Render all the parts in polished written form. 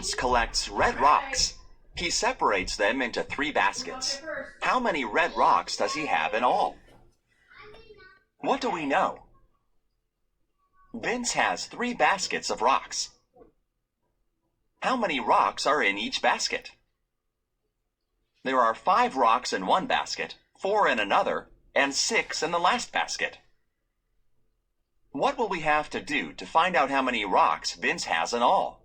Vince collects red rocks. He separates them into 3 baskets. How many red rocks does he have in all? What do we know? Vince has 3 baskets of rocks. How many rocks are in each basket? There are 5 rocks in one basket, 4 in another, and 6 in the last basket. What will we have to do to find out how many rocks Vince has in all?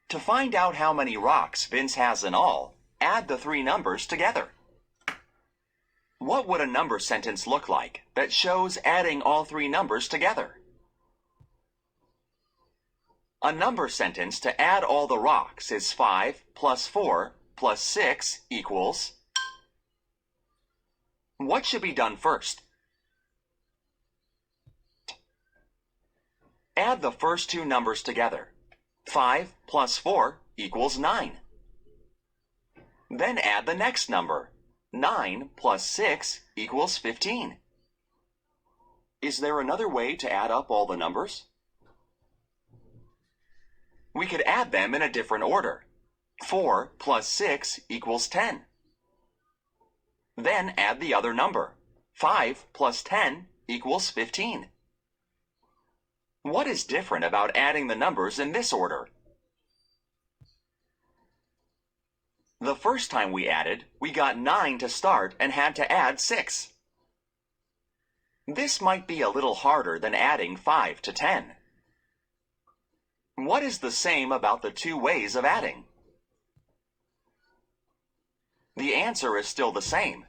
To find out how many rocks Vince has in all, add the 3 numbers together. What would a number sentence look like that shows adding all 3 numbers together? A number sentence to add all the rocks is 5 plus 4 plus 6 equals... What should be done first? Add the first 2 numbers together. 5 plus 4 equals 9. Then add the next number. 9 plus 6 equals 15. Is there another way to add up all the numbers? We could add them in a different order. 4 plus 6 equals 10. Then add the other number. 5 plus 10 equals 15. What is different about adding the numbers in this order? The first time we added, we got 9 to start and had to add 6. This might be a little harder than adding 5 to 10. What is the same about the 2 ways of adding? The answer is still the same.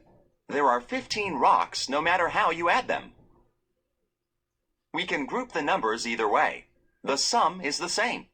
There are 15 rocks no matter how you add them. We can group the numbers either way. The sum is the same.